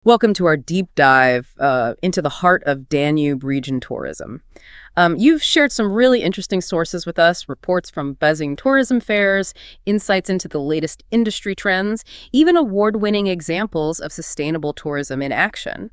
Welcome to our deep dive into the heart of Danube region tourism. You've shared some really interesting sources with us, reports from buzzing tourism fairs, insights into the latest industry trends, even award-winning examples of sustainable tourism in action.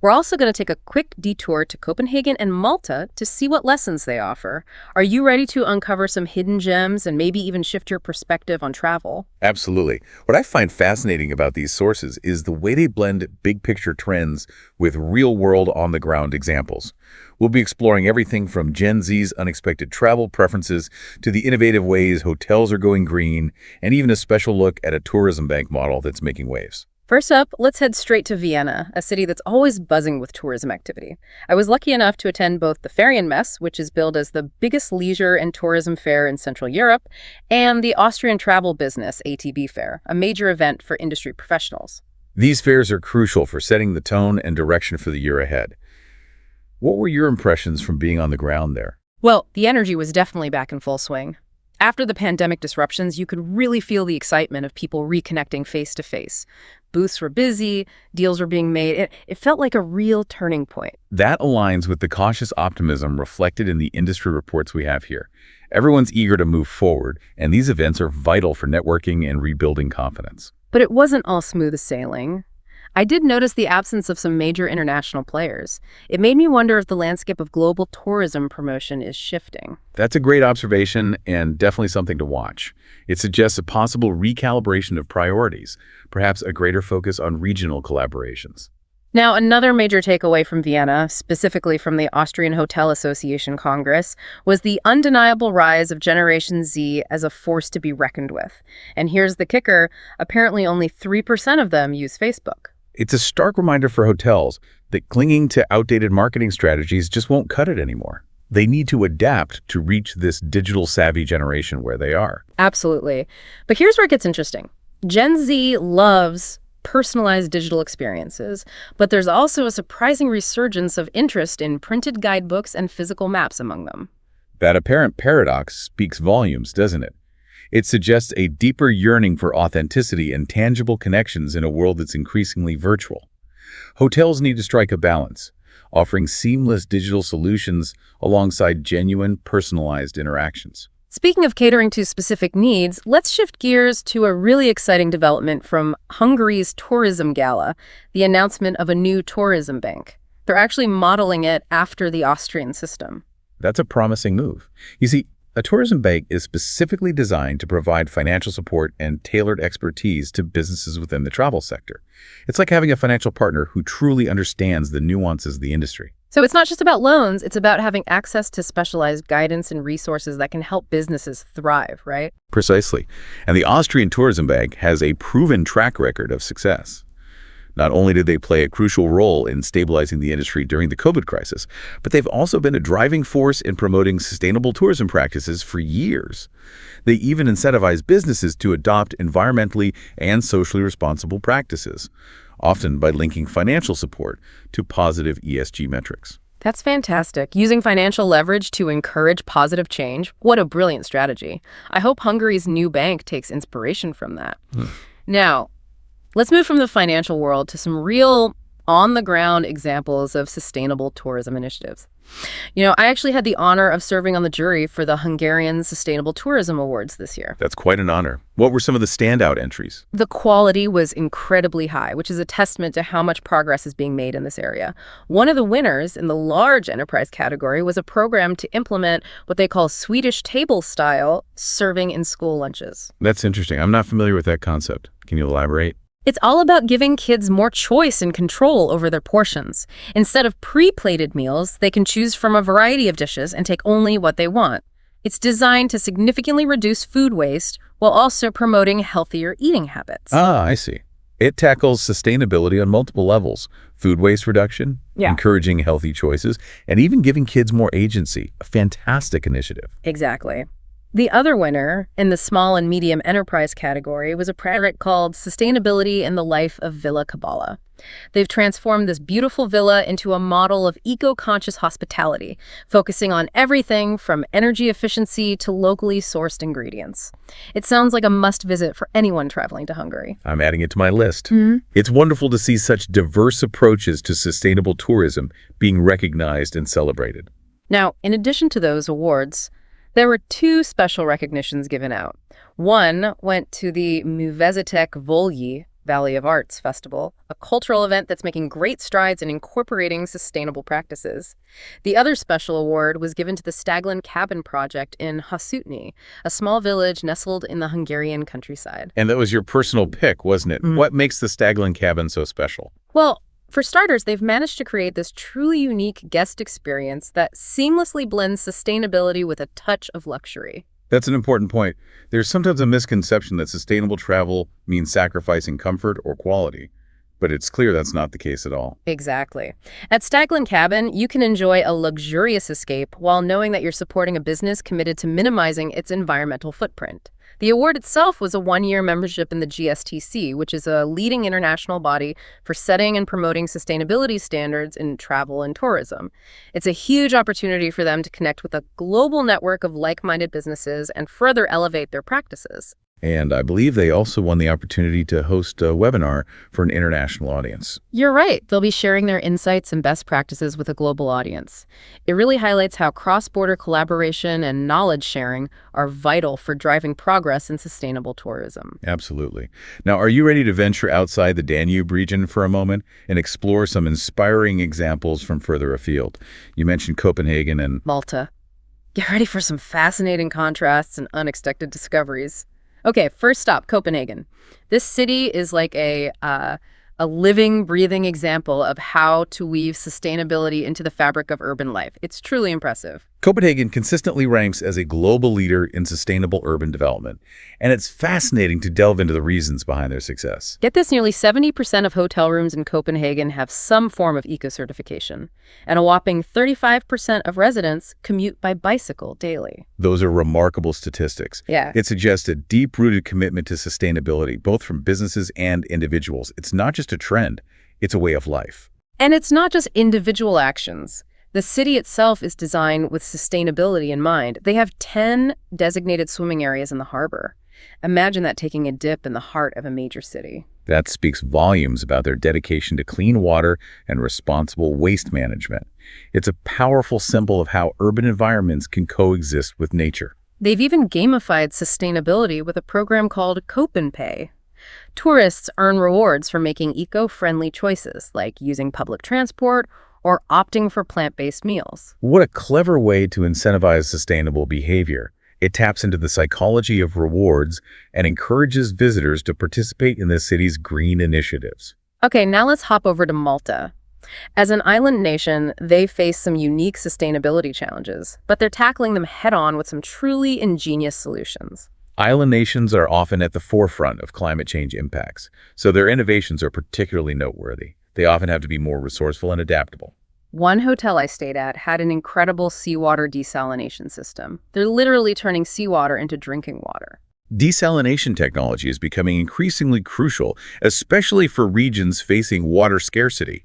We're also going to take a quick detour to Copenhagen and Malta to see what lessons they offer. Are you ready to uncover some hidden gems and maybe even shift your perspective on travel? Absolutely. What I find fascinating about these sources is the way they blend big-picture trends with real-world, on-the-ground examples. We'll be exploring everything from Gen Z's unexpected travel preferences to the innovative ways hotels are going green, and even a special look at a tourism bank model that's making waves. First up, let's head straight to Vienna, a city that's always buzzing with tourism activity. I was lucky enough to attend both the Ferien Messe, which is billed as the biggest leisure and tourism fair in Central Europe, and the Austrian Travel Business ATB Fair, a major event for industry professionals. These fairs are crucial for setting the tone and direction for the year ahead. What were your impressions from being on the ground there? Well, the energy was definitely back in full swing. After the pandemic disruptions, you could really feel the excitement of people reconnecting face-to-face. Booths were busy, deals were being made. It felt like a real turning point. That aligns with the cautious optimism reflected in the industry reports we have here. Everyone's eager to move forward, and these events are vital for networking and rebuilding confidence. But it wasn't all smooth sailing. I did notice the absence of some major international players. It made me wonder if the landscape of global tourism promotion is shifting. That's a great observation and definitely something to watch. It suggests a possible recalibration of priorities, perhaps a greater focus on regional collaborations. Now, another major takeaway from Vienna, specifically from the Austrian Hotel Association Congress, was the undeniable rise of Generation Z as a force to be reckoned with. And here's the kicker, apparently only 3% of them use Facebook. It's a stark reminder for hotels that clinging to outdated marketing strategies just won't cut it anymore. They need to adapt to reach this digital-savvy generation where they are. Absolutely. But here's where it gets interesting. Gen Z loves personalized digital experiences, but there's also a surprising resurgence of interest in printed guidebooks and physical maps among them. That apparent paradox speaks volumes, doesn't it? It suggests a deeper yearning for authenticity and tangible connections in a world that's increasingly virtual. Hotels need to strike a balance, offering seamless digital solutions alongside genuine, personalized interactions. Speaking of catering to specific needs, let's shift gears to a really exciting development from Hungary's Tourism Gala, the announcement of a new tourism bank. They're actually modeling it after the Austrian system. That's a promising move. You see, a tourism bank is specifically designed to provide financial support and tailored expertise to businesses within the travel sector. It's like having a financial partner who truly understands the nuances of the industry. So it's not just about loans, it's about having access to specialized guidance and resources that can help businesses thrive, right? Precisely. And the Austrian Tourism Bank has a proven track record of success. Not only did they play a crucial role in stabilizing the industry during the COVID crisis, but they've also been a driving force in promoting sustainable tourism practices for years. They even incentivize businesses to adopt environmentally and socially responsible practices, often by linking financial support to positive ESG metrics. That's fantastic. Using financial leverage to encourage positive change. What a brilliant strategy. I hope Hungary's new bank takes inspiration from that. Now, let's move from the financial world to some real on-the-ground examples of sustainable tourism initiatives. You know, I actually had the honor of serving on the jury for the Hungarian Sustainable Tourism Awards this year. That's quite an honor. What were some of the standout entries? The quality was incredibly high, which is a testament to how much progress is being made in this area. One of the winners in the large enterprise category was a program to implement what they call Swedish table-style serving in school lunches. That's interesting. I'm not familiar with that concept. Can you elaborate? It's all about giving kids more choice and control over their portions. Instead of pre-plated meals, they can choose from a variety of dishes and take only what they want. It's designed to significantly reduce food waste while also promoting healthier eating habits. Ah, I see. It tackles sustainability on multiple levels. Food waste reduction, encouraging healthy choices, and even giving kids more agency. A fantastic initiative. Exactly. The other winner in the small and medium enterprise category was a project called Sustainability in the Life of Villa Kabbalah. They've transformed this beautiful villa into a model of eco-conscious hospitality, focusing on everything from energy efficiency to locally sourced ingredients. It sounds like a must-visit for anyone traveling to Hungary. I'm adding it to my list. It's wonderful to see such diverse approaches to sustainable tourism being recognized and celebrated. Now, in addition to those awards, there were two special recognitions given out. One went to the Művészetek Völgyi Valley of Arts Festival, a cultural event that's making great strides in incorporating sustainable practices. The other special award was given to the Staglan Cabin project in Hasutny, a small village nestled in the Hungarian countryside. And that was your personal pick, wasn't it? What makes the Staglan Cabin so special? Well, for starters, they've managed to create this truly unique guest experience that seamlessly blends sustainability with a touch of luxury. That's an important point. There's sometimes a misconception that sustainable travel means sacrificing comfort or quality, but it's clear that's not the case at all. Exactly. At Staglan Cabin, you can enjoy a luxurious escape while knowing that you're supporting a business committed to minimizing its environmental footprint. The award itself was a one-year membership in the GSTC, which is a leading international body for setting and promoting sustainability standards in travel and tourism. It's a huge opportunity for them to connect with a global network of like-minded businesses and further elevate their practices. And I believe they also won the opportunity to host a webinar for an international audience. You're right. They'll be sharing their insights and best practices with a global audience. It really highlights how cross-border collaboration and knowledge sharing are vital for driving progress in sustainable tourism. Absolutely. Now, are you ready to venture outside the Danube region for a moment and explore some inspiring examples from further afield? You mentioned Copenhagen and Malta. Get ready for some fascinating contrasts and unexpected discoveries. Okay, first stop, Copenhagen. This city is like a living, breathing example of how to weave sustainability into the fabric of urban life. It's truly impressive. Copenhagen consistently ranks as a global leader in sustainable urban development, and it's fascinating to delve into the reasons behind their success. Get this, nearly 70% of hotel rooms in Copenhagen have some form of eco-certification, and a whopping 35% of residents commute by bicycle daily. Those are remarkable statistics. Yeah. It suggests a deep-rooted commitment to sustainability, both from businesses and individuals. It's not just a trend, it's a way of life. And it's not just individual actions. The city itself is designed with sustainability in mind. They have 10 designated swimming areas in the harbor. Imagine that, taking a dip in the heart of a major city. That speaks volumes about their dedication to clean water and responsible waste management. It's a powerful symbol of how urban environments can coexist with nature. They've even gamified sustainability with a program called CopenPay. Tourists earn rewards for making eco-friendly choices, like using public transport or opting for plant-based meals. What a clever way to incentivize sustainable behavior. It taps into the psychology of rewards and encourages visitors to participate in the city's green initiatives. Okay, now let's hop over to Malta. As an island nation, they face some unique sustainability challenges, but they're tackling them head-on with some truly ingenious solutions. Island nations are often at the forefront of climate change impacts, so their innovations are particularly noteworthy. They often have to be more resourceful and adaptable. One hotel I stayed at had an incredible seawater desalination system. They're literally turning seawater into drinking water. Desalination technology is becoming increasingly crucial, especially for regions facing water scarcity.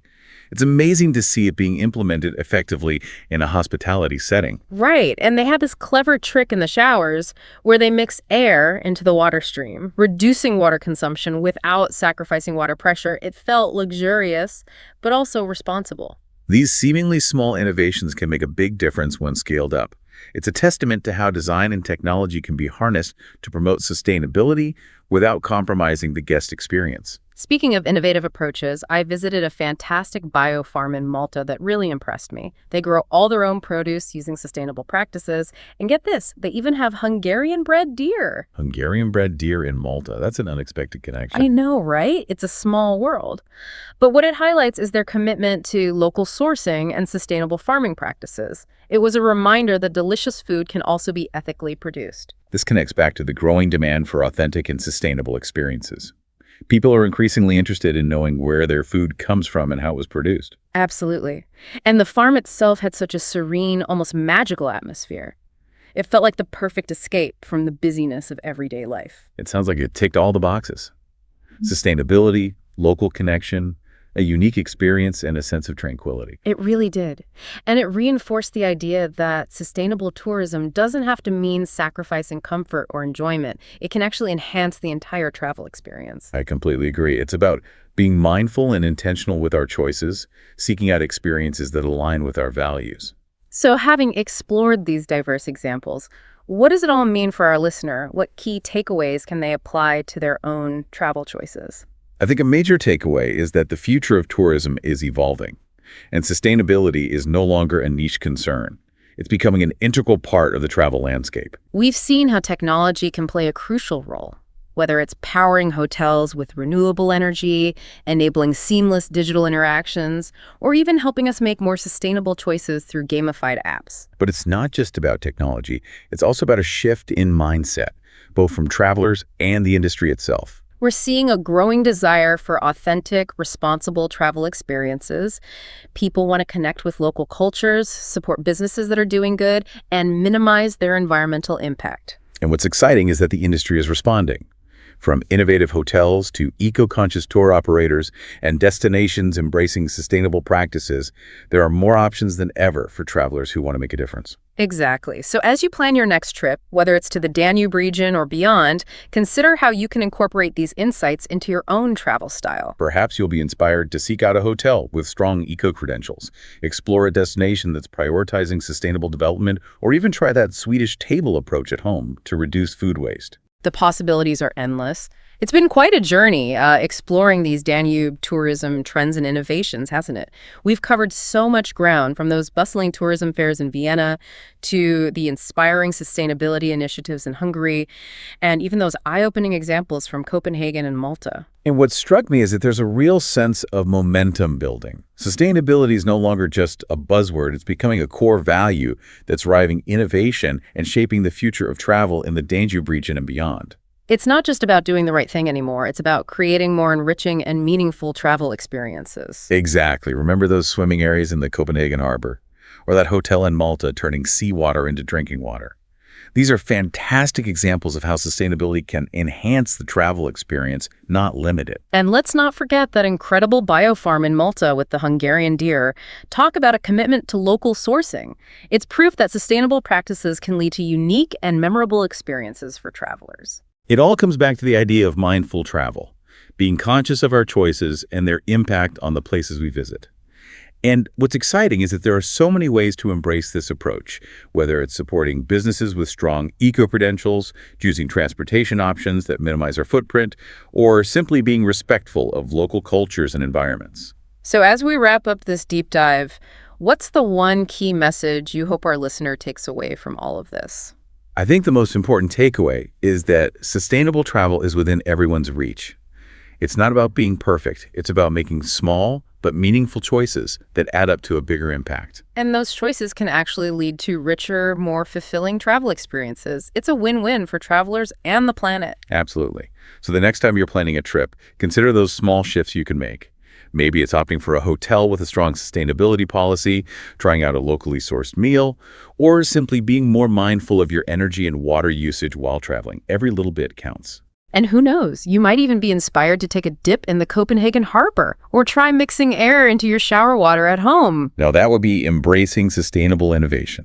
It's amazing to see it being implemented effectively in a hospitality setting. Right, and they have this clever trick in the showers where they mix air into the water stream, reducing water consumption without sacrificing water pressure. It felt luxurious, but also responsible. These seemingly small innovations can make a big difference when scaled up. It's a testament to how design and technology can be harnessed to promote sustainability without compromising the guest experience. Speaking of innovative approaches, I visited a fantastic biofarm in Malta that really impressed me. They grow all their own produce using sustainable practices. And get this, they even have Hungarian-bred deer. Hungarian-bred deer in Malta. That's an unexpected connection. I know, right? It's a small world. But what it highlights is their commitment to local sourcing and sustainable farming practices. It was a reminder that delicious food can also be ethically produced. This connects back to the growing demand for authentic and sustainable experiences. People are increasingly interested in knowing where their food comes from and how it was produced. Absolutely. And the farm itself had such a serene, almost magical atmosphere. It felt like the perfect escape from the busyness of everyday life. It sounds like it ticked all the boxes. Sustainability, local connection, a unique experience and a sense of tranquility. It really did. And it reinforced the idea that sustainable tourism doesn't have to mean sacrificing comfort or enjoyment. It can actually enhance the entire travel experience. I completely agree. It's about being mindful and intentional with our choices, seeking out experiences that align with our values. So having explored these diverse examples, what does it all mean for our listener? What key takeaways can they apply to their own travel choices? I think a major takeaway is that the future of tourism is evolving, and sustainability is no longer a niche concern. It's becoming an integral part of the travel landscape. We've seen how technology can play a crucial role, whether it's powering hotels with renewable energy, enabling seamless digital interactions, or even helping us make more sustainable choices through gamified apps. But it's not just about technology. It's also about a shift in mindset, both from travelers and the industry itself. We're seeing a growing desire for authentic, responsible travel experiences. People want to connect with local cultures, support businesses that are doing good, and minimize their environmental impact. And what's exciting is that the industry is responding. From innovative hotels to eco-conscious tour operators and destinations embracing sustainable practices, there are more options than ever for travelers who want to make a difference. Exactly. So as you plan your next trip, whether it's to the Danube region or beyond, consider how you can incorporate these insights into your own travel style. Perhaps you'll be inspired to seek out a hotel with strong eco-credentials, explore a destination that's prioritizing sustainable development, or even try that Swedish table approach at home to reduce food waste. The possibilities are endless. It's been quite a journey exploring these Danube tourism trends and innovations, hasn't it? We've covered so much ground, from those bustling tourism fairs in Vienna to the inspiring sustainability initiatives in Hungary, and even those eye-opening examples from Copenhagen and Malta. And what struck me is that there's a real sense of momentum building. Sustainability is no longer just a buzzword. It's becoming a core value that's driving innovation and shaping the future of travel in the Danube region and beyond. It's not just about doing the right thing anymore. It's about creating more enriching and meaningful travel experiences. Exactly. Remember those swimming areas in the Copenhagen harbor? Or that hotel in Malta turning seawater into drinking water? These are fantastic examples of how sustainability can enhance the travel experience, not limit it. And let's not forget that incredible biofarm in Malta with the Hungarian deer. Talk about a commitment to local sourcing. It's proof that sustainable practices can lead to unique and memorable experiences for travelers. It all comes back to the idea of mindful travel, being conscious of our choices and their impact on the places we visit. And what's exciting is that there are so many ways to embrace this approach, whether it's supporting businesses with strong eco-credentials, choosing transportation options that minimize our footprint, or simply being respectful of local cultures and environments. So as we wrap up this deep dive, what's the one key message you hope our listener takes away from all of this? I think the most important takeaway is that sustainable travel is within everyone's reach. It's not about being perfect. It's about making small but meaningful choices that add up to a bigger impact. And those choices can actually lead to richer, more fulfilling travel experiences. It's a win-win for travelers and the planet. Absolutely. So the next time you're planning a trip, consider those small shifts you can make. Maybe it's opting for a hotel with a strong sustainability policy, trying out a locally sourced meal, or simply being more mindful of your energy and water usage while traveling. Every little bit counts. And who knows, you might even be inspired to take a dip in the Copenhagen harbor or try mixing air into your shower water at home. Now that would be embracing sustainable innovation.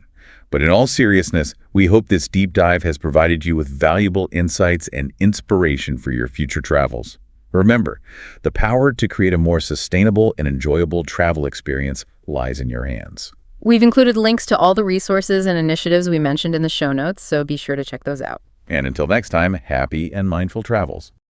But in all seriousness, we hope this deep dive has provided you with valuable insights and inspiration for your future travels. Remember, the power to create a more sustainable and enjoyable travel experience lies in your hands. We've included links to all the resources and initiatives we mentioned in the show notes, so be sure to check those out. And until next time, happy and mindful travels.